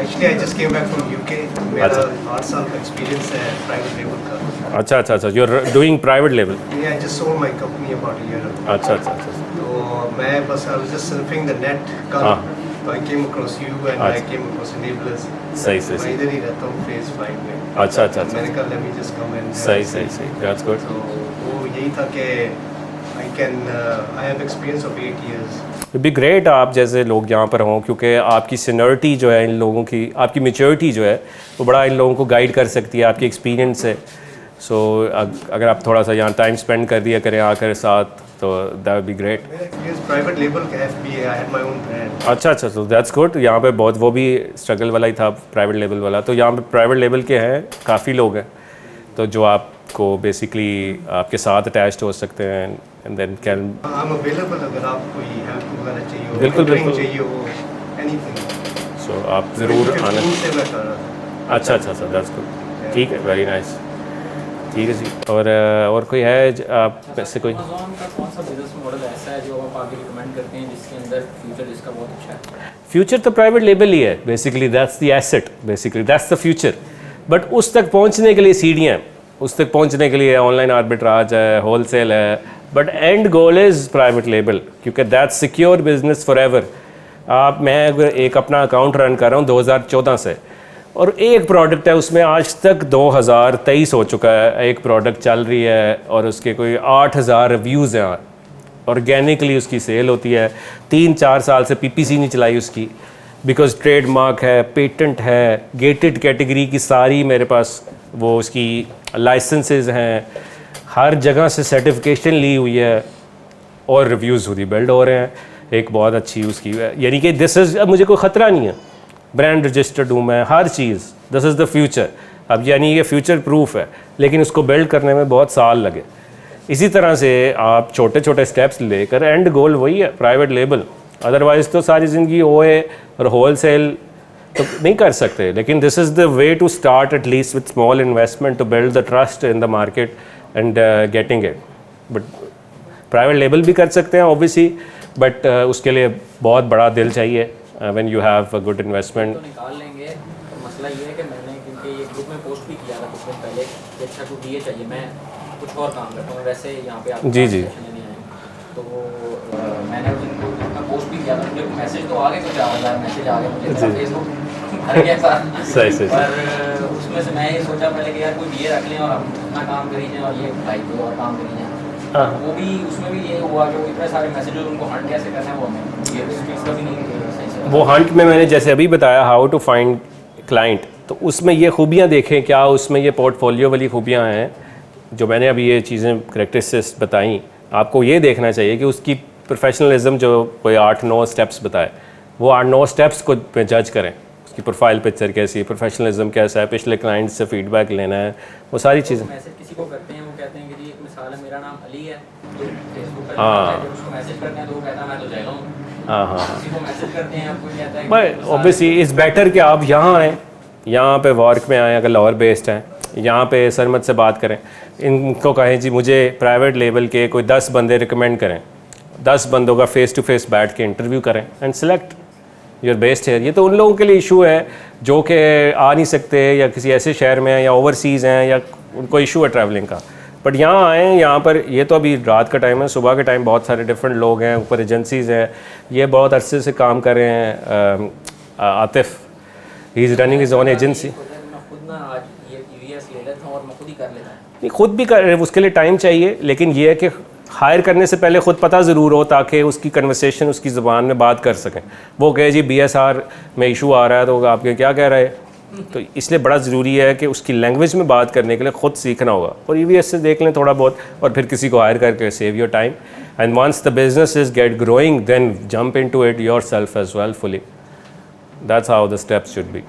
Actually, I just came back from UK. मेरा 8 साल का experience है private label का. अच्छा, you're doing private label. Yeah, I just sold my company about a year ago. अच्छा. तो मैं बस I was just surfing the net कल. So I came across you and I came across enablers. सही. मैं इधर ही रहता हूँ phase 5 में. अच्छा. मैंने कहा let me just come and. सही. That's good. तो वो यही था कि I have experience of 8 years. It'd be great आप जैसे लोग यहाँ पर हों, क्योंकि आपकी सीनियरिटी जो है इन लोगों की, आपकी मैच्योरिटी जो है वो बड़ा इन लोगों को गाइड कर सकती है, आपकी एक्सपीरियंस है. सो अगर आप थोड़ा सा यहाँ टाइम स्पेंड कर दिया करें आकर साथ, तो that would be great. Private label का FBA, I had my own brand. अच्छा, तो दैट्स गुड. यहाँ पे बहुत वो भी स्ट्रगल वाला ही था प्राइवेट लेबल वाला. तो यहाँ पे प्राइवेट लेबल के हैं काफ़ी लोग हैं, तो जो आपको बेसिकली आपके साथ अटैच्ड हो सकते हैं. And then can I'm available अगर आपको कोई हेल्प वगैरह चाहिए हो, बिल्कुल चाहिए हो, anything. सो आप ज़रूर आना. से मैं कर रहा था. अच्छा, दैट्स गुड. ठीक है, वेरी नाइस. ठीक है जी. और कोई है आप ऐसे कोई Amazon का कौन सा बिजनेस मॉडल ऐसा है जो आप आगे रिकमेंड करते हैं जिसके अंदर फ्यूचर जिसका बहुत अच्छा है? फ्यूचर तो प्राइवेट लेबल ही है basically. That's the asset, basically that's the future. But उस तक पहुंचने के लिए सीढ़ियाँ, उस तक पहुंचने के लिए ऑनलाइन आर्बिट्राज है, होलसेल है, but end goal is private label, क्योंकि that's secure business forever. मैं अगर एक अपना अकाउंट रन कर रहा हूँ 2014 से, और एक प्रोडक्ट है उसमें आज तक 2023 हो चुका है, एक प्रोडक्ट चल रही है और उसके कोई 8000 रिव्यूज़ हैं. ऑर्गेनिकली उसकी सेल होती है. 3-4 साल से PPC नहीं चलाई उसकी, बिकॉज ट्रेडमार्क है, पेटेंट है, गेटेड कैटेगरी की सारी मेरे पास वो उसकी लाइसेंसेस हैं, हर जगह से सर्टिफिकेशन ली हुई है, और रिव्यूज़ खुद ही बिल्ड हो रहे हैं. एक बहुत अच्छी उसकी है, यानी कि दिस इज़, अब मुझे कोई ख़तरा नहीं है, ब्रांड रजिस्टर्ड हूँ मैं, हर चीज़. This is the future. अब यानी ये फ्यूचर प्रूफ है, लेकिन उसको बिल्ड करने में बहुत साल लगे. इसी तरह से आप छोटे स्टेप्स लेकर एंड गोल वही है प्राइवेट लेबल. अदरवाइज़ तो सारी ज़िंदगी OA और होलसेल तो नहीं कर सकते. लेकिन this is the way to start at least with small investment to build the trust in the market and getting it. But private label भी कर सकते हैं ऑब्वियसली, बट उसके लिए बहुत बड़ा दिल चाहिए. When you have a good investment तो निकाल लेंगे. तो मसला ये है कि मैंने, क्योंकि ये ग्रुप में पोस्ट भी किया था कुछ दिन पहले कि अच्छा को DA चाहिए, मैं कुछ और काम करता हूँ वैसे यहाँ पे आप जी. तो मैंने उस दिन अपना पोस्ट भी किया था, मुझे मैसेज तो आ गए, कुछ 4000 मैसेज आ गए मुझे फेसबुक भर गया था. सही. पर उसमें से मैं ये सोचा पहले कि यार कोई DA रख लें और हम अपना काम करी जाएँ और ये भाई कोई और काम करी जाएँ. वो भी उसमें भी ये हुआ कि इतने सारे मैसेज उनको हंट कैसे करना है वो हमें ये चीज़ का भी नहीं. वो हंट में मैंने जैसे अभी बताया हाउ टू फाइंड क्लाइंट, तो उसमें ये खूबियाँ देखें, क्या उसमें ये पोर्टफोलियो वाली खूबियाँ हैं जो मैंने अभी ये चीज़ें करैक्टरिस्टिक्स बताई. आपको ये देखना चाहिए कि उसकी प्रोफेशनलिज्म जो कोई 8-9 स्टेप्स बताए, वो 8-9 स्टेप्स को जज करें. उसकी प्रोफाइल पिक्चर कैसी है, प्रोफेशनलिज्म कैसा है, पिछले क्लाइंट से फीडबैक लेना है, वो सारी चीज़ें. मैसेज किसी को करते हैं, वो कहते हैं कि जी मिसाल है मेरा नाम अली है, तो फेसबुक पर हाँ. उसको मैसेज करते हैं तो वो कहता है मैं तो जैला हूँ. हाँ. किसी को मैसेज करते हैं, आपको कहता है बट ऑब्वियसली इज़ बेटर कि आप यहाँ आएँ, यहाँ पे वर्क में आएँ, अगर लाहौर बेस्ड हैं, यहाँ पे सरमद से बात करें, इनको कहें जी मुझे प्राइवेट लेवल के कोई 10 बंदे रिकमेंड करें, 10 बंदों का फेस टू फेस बैठ के इंटरव्यू करें एंड सेलेक्ट योर बेस्ट है. ये तो उन लोगों के लिए इशू है जो कि आ नहीं सकते या किसी ऐसे शहर में हैं या ओवरसीज़ हैं या उनको इशू है ट्रैवलिंग का. बट यहाँ आएँ, यहाँ पर ये तो अभी रात का टाइम है, सुबह के टाइम बहुत सारे डिफरेंट लोग हैं, ऊपर एजेंसीज़ हैं, ये बहुत अरसे से काम कर रहे हैं. Atif, he is running his own agency. खुद भी कर, उसके लिए टाइम चाहिए, लेकिन ये है कि हायर करने से पहले ख़ुद पता ज़रूर हो ताकि उसकी कन्वर्सेशन उसकी ज़बान में बात कर सकें. वो कहे जी BSR में इशू आ रहा है तो आपके क्या कह रहे हैं. तो इसलिए बड़ा ज़रूरी है कि उसकी लैंग्वेज में बात करने के लिए ख़ुद सीखना होगा, और EVS से देख लें थोड़ा बहुत, और फिर किसी को हायर करके save your time. And once the business is get growing then jump into it yourself as well fully. That's how the steps should B.